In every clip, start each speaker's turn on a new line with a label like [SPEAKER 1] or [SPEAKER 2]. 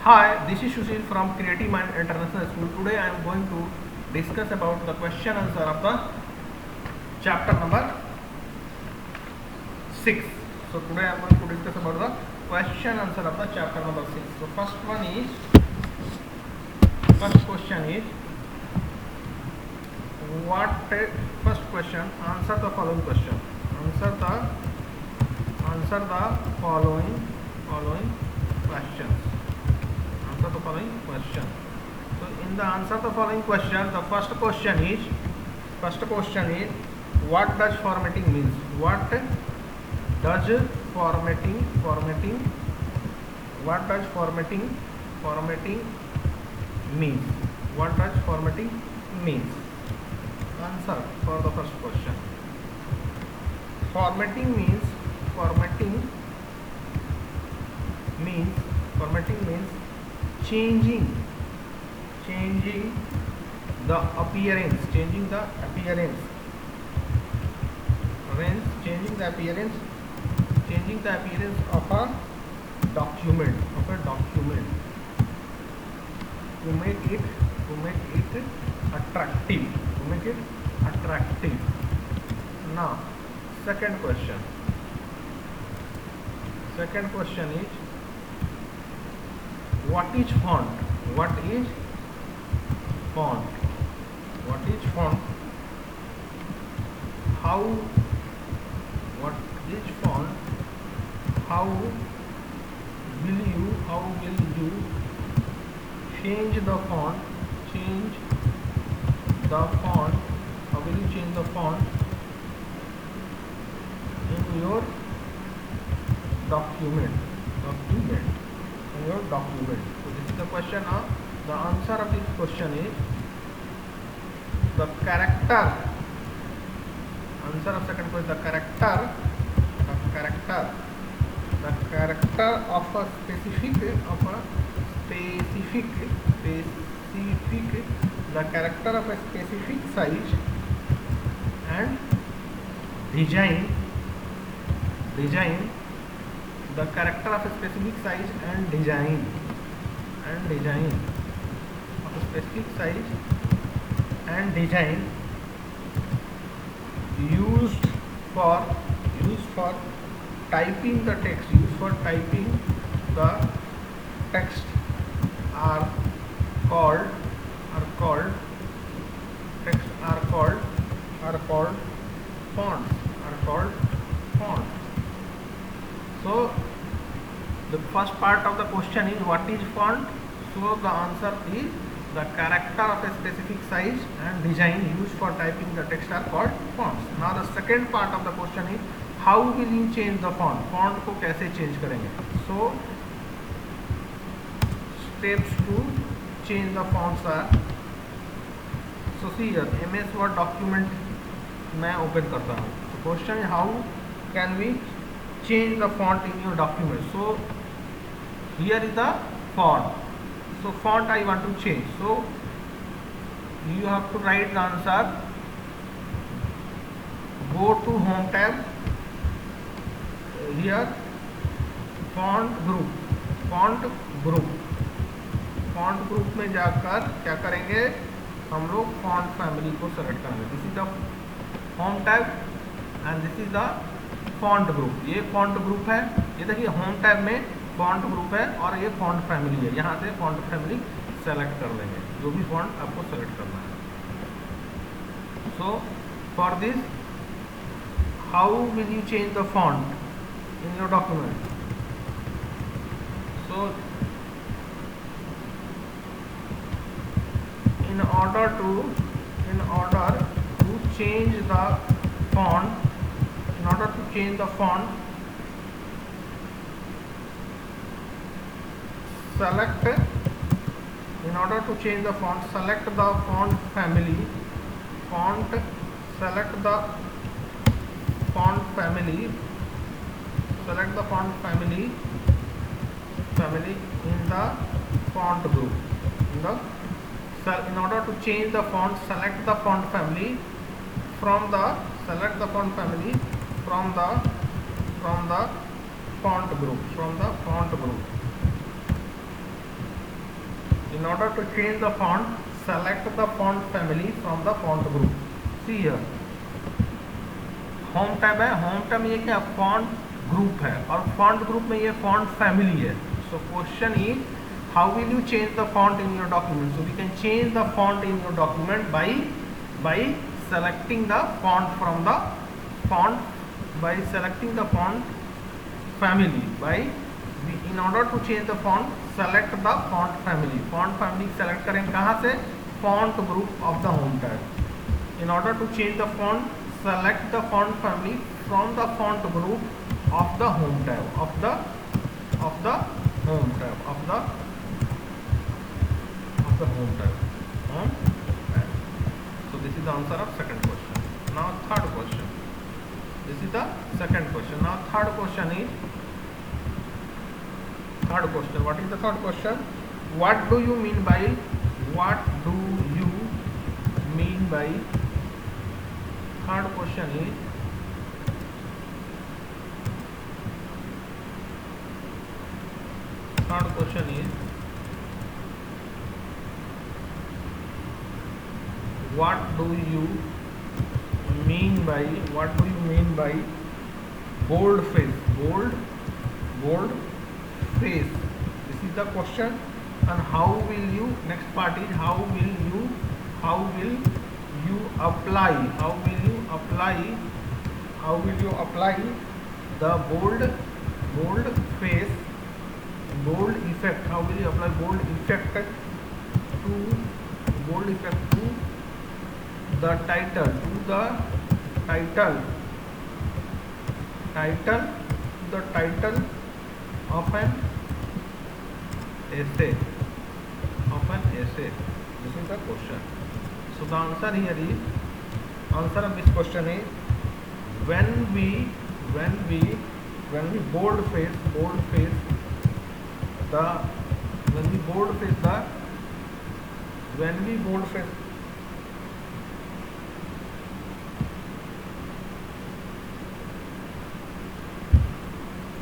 [SPEAKER 1] Hi, this is Sushil from Creative Mind International School. Today I am going to discuss about the question answer of the chapter number 6. So today I am going to discuss about the question answer of the chapter number 6. So first question is first question, answer the following question. Answer the following questions. Answer the following question. So in the answer the following question, the first question is what does formatting means? What does formatting means? What does formatting means? Answer for the first question. Formatting means changing the appearance of a document to make it attractive. Now second question is what is font? What is font? How will you change the font? How will you change the font in your document? So this is the question. The answer of this question is the character. Answer of second question, the character of a specific size and design. The character of a specific size and design of a specific size and design used for typing the text. Are called fonts. So the first part of the question is what is font? So the answer is the character of a specific size and design used for typing the text are called fonts. Now the second part of the question is how will you change the font? Font को कैसे change करेंगे? So steps to change the fonts are, so see here, MS Word document मैं open करता हूँ. So question is how can we change the font in your document? So here is the font. So font I want to change. So you have to write the answer. Go to home tab. Here font group में जाकर क्या करेंगे हम लोग font family को select करेंगे. This is the home tab and this is the font group. ये font group है. ये देखिए होम टैब में फॉन्ट ग्रुप है और ये फॉन्ट फैमिली है. यहाँ से फॉन्ट फैमिली सेलेक्ट कर लेंगे जो भी फॉन्ट आपको सेलेक्ट करना है. So for this how will you change the font in your document? So in order to change the font, select the font family. Select the font family in the font group. In order to change the font, select the font family from the font group. In order to change the font, select the font family from the font group. See here, home tab है, home tab में ये क्या font group है और font group में ये font family है. So question is how will you change the font in your document. So we can change the font in your document by selecting the font from the font, by selecting the font family. In order to change the font, select the font family. Font family select करें कहाँ से, font group of the home tab. In order to change the font, select the font family from the font group of the home tab, of the home tab, of the home tab, home tab. So this is the answer of second question. Now third question. This is the second question. Now third question is, third question. What is the third question? What do you mean by, what do you mean by, third question is, third question is, what do you mean by, what do you mean by bold face, bold face. This is the question. And how will you, next part is how will you apply, how will you apply the bold face, bold effect, how will you apply bold effect to the title, the title of an essay, This is the question. So the answer here is, answer of this question is, when we bold face the, when we bold face the, when we bold face,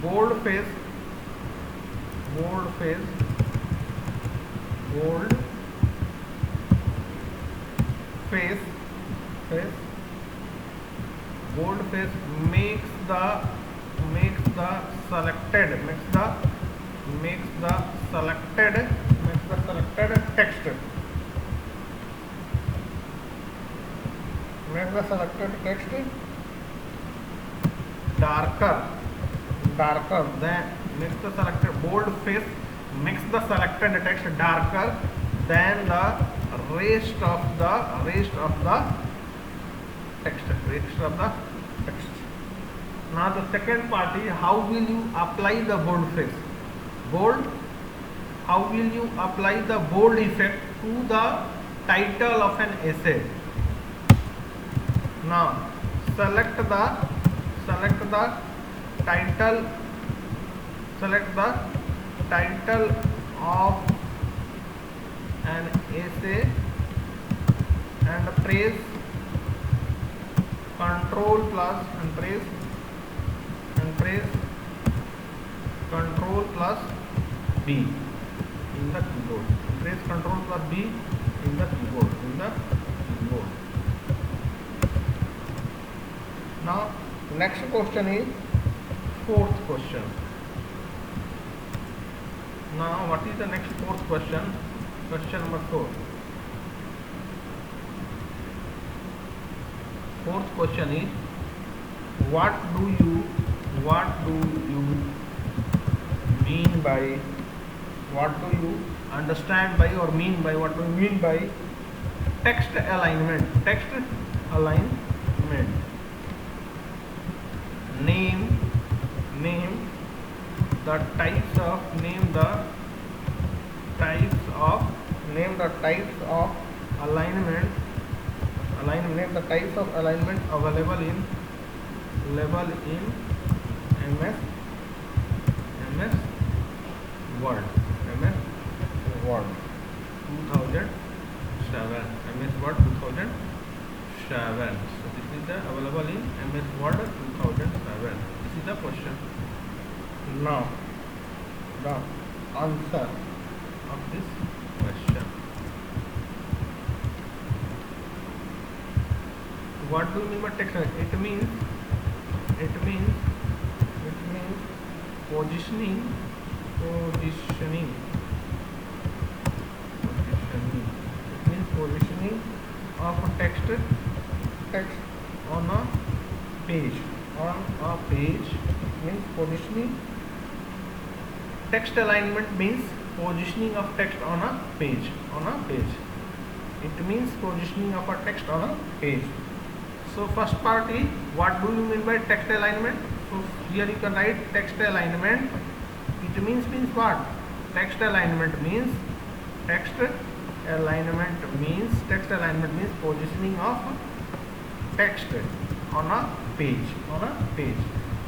[SPEAKER 1] bold face, bold face makes the selected text, darker than, makes the selected, bold face makes the selected text darker than the rest of the text. Now the second part is, how will you apply the bold face, how will you apply the bold effect to the title of an essay. Now select the title of an essay and press Control plus B in the keyboard. Press Control plus B in the keyboard. Now next question is fourth question. Now what is the next fourth question? Question number 4. Fourth question is, what do you mean by, what do you understand by or mean by, what do you mean by text alignment? Name the types of alignment, the types of alignment available in MS Word 2007, MS Word 2007. So this is the available in MS Word 2007. This is the question. Now the answer of this question. What do you mean by text? It means positioning. It means positioning of a text on a page. Means positioning. Text alignment means positioning of text on a page. It means positioning of a text on a page. So first part is, what do you mean by text alignment? So here you can write text alignment. It means what? Text alignment means positioning of text on a page.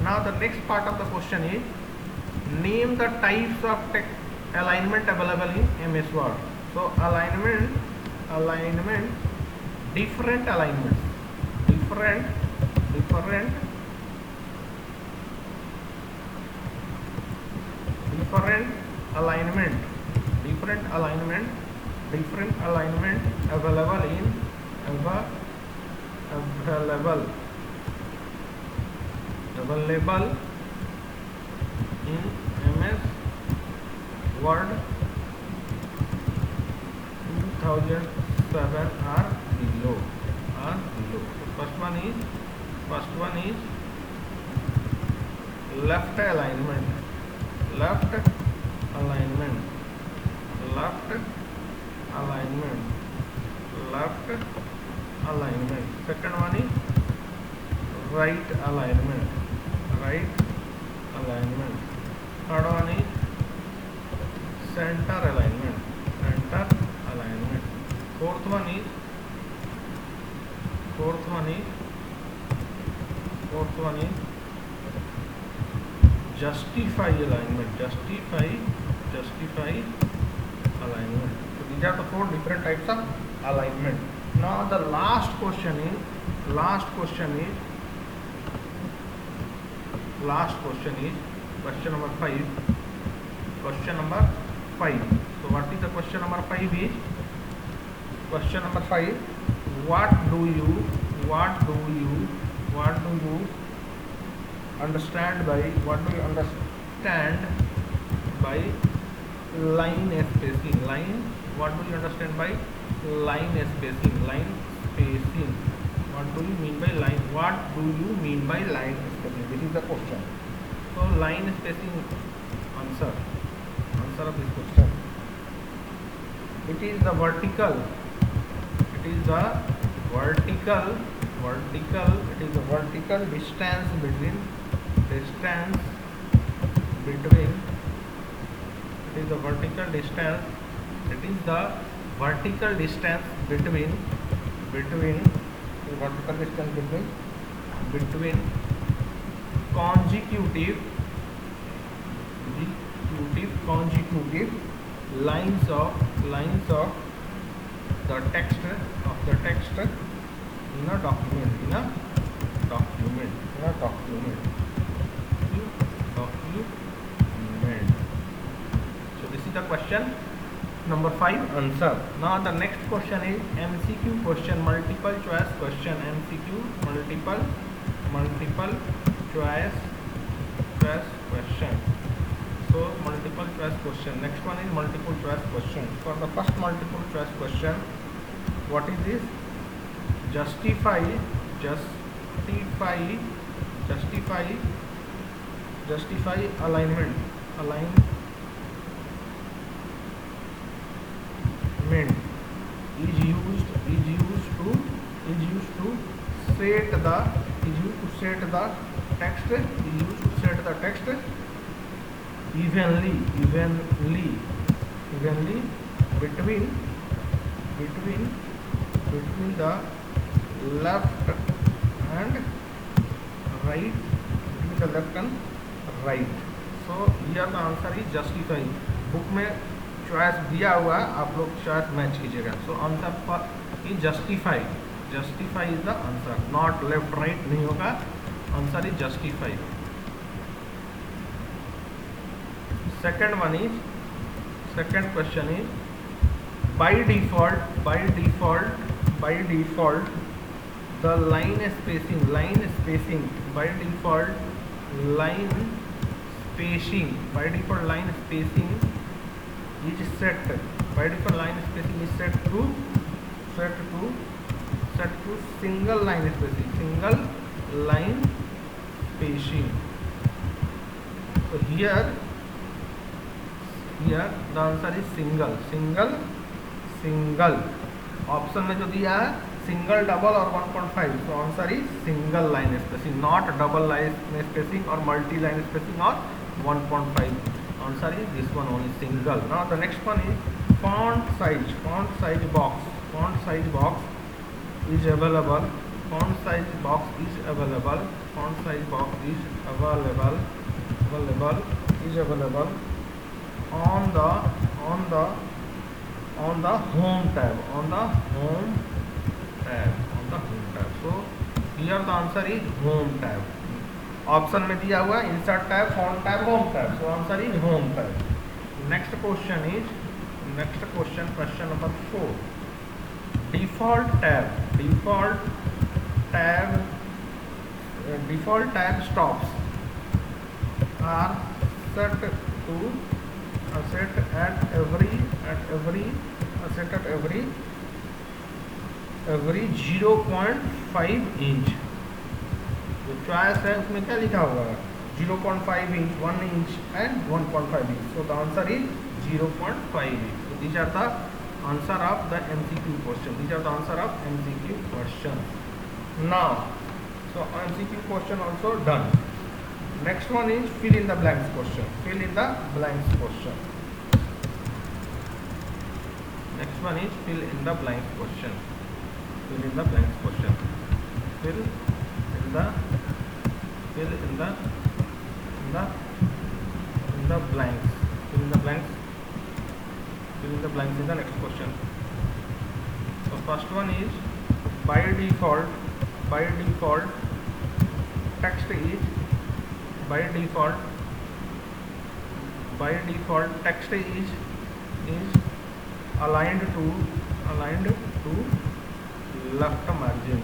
[SPEAKER 1] Now the next part of the question is, name the types of text alignment available in MS Word. So alignment, different alignments, different alignment available in MS Word 2007 are below. First one is left alignment. Second one is right alignment. Third one is center alignment. Fourth one is justify alignment. So these are the four different types of alignment. Now the last question is question number 5. So what is the question number 5 is? Question number 5, what do you understand by line spacing? What do you understand by line spacing? What do you mean by line? This is the question. So line spacing, answer of this question. It is the vertical distance between consecutive lines of the text in a document. So this is the question number 5 answer. Now the next question is MCQ question, multiple choice question. Multiple choice question. So multiple choice question. Next one is multiple choice question. For the first multiple choice question, what is this? Justify alignment is used to set the text evenly between the left and right. So here the answer is justify. Book में choice दिया हुआ है, आप लोग choice match कीजिएगा. So answer is justify is the answer, not left right नहीं होगा. Answer is justify. Second question is by default, the line spacing, by default line spacing is set, single line spacing. So here the answer is single. Option में जो दिया है single, double और 1.5, so answer is single line spacing, not double line spacing or multi line spacing or 1.5. Answer is this one only, single. Now the next one is font size box. Font size box is available on the home tab. So here the answer is home tab. Option में दिया हुआ insert tab, font tab, home tab. So answer is home tab. Next question, question number 4. Default tab stops are set at every 0.5 inch. जो choice है उसमें क्या लिखा होगा? 0.5 inch, 1 inch and 1.5 inch. So the answer is 0.5 inch. So these are the answer of the MCQ question. Now, so MCQ question also done. Next one is fill in the blanks question. Next one is fill in the blanks question. Fill in the blanks. Fill in the blanks is the next question. So first one is by default text is aligned to left margin.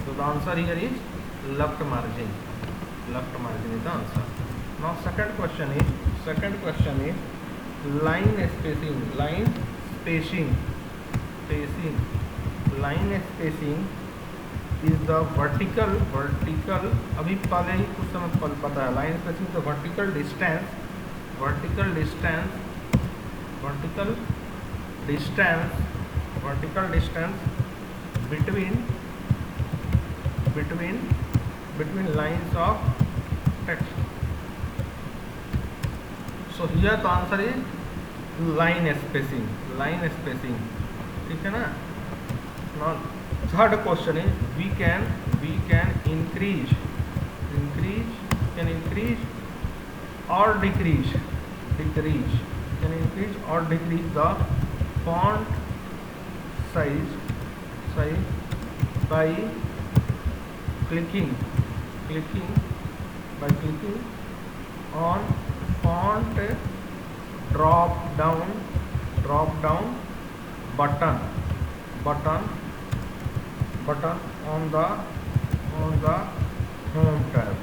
[SPEAKER 1] So the answer here is left margin is the answer. Now second question is line spacing is the vertical. अभी पहले ही कुछ समय पता है. Line spacing तो vertical distance between lines of text. So here the answer is line spacing. ठीक है ना. Now third question is we can increase or decrease the font size by clicking on font drop down button on the home tab.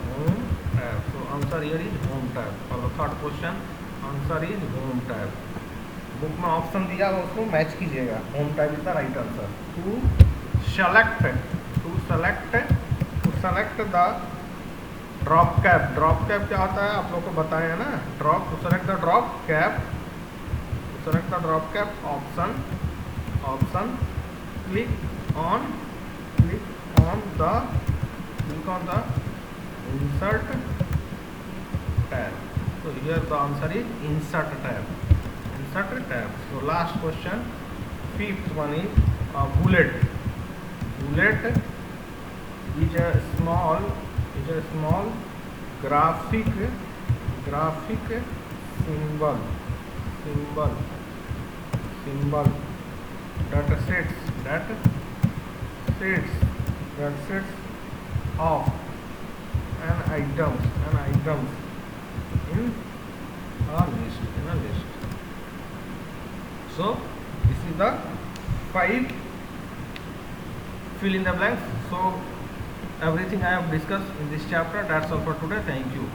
[SPEAKER 1] So answer here is home tab. For the third question answer is home tab. Book में option दिया है उसको match कीजिएगा. Home tab is the right answer. To select the drop cap क्या होता है आप लोग को बताया है ना. Drop to select the drop cap option click on the insert tab. So here the answer is insert tab. So last question, fifth one is bullet is a small graphic symbol that sets of an item in a list. So this is the 5 fill in the blanks. So everything I have discussed in this chapter. That's all for today. Thank you.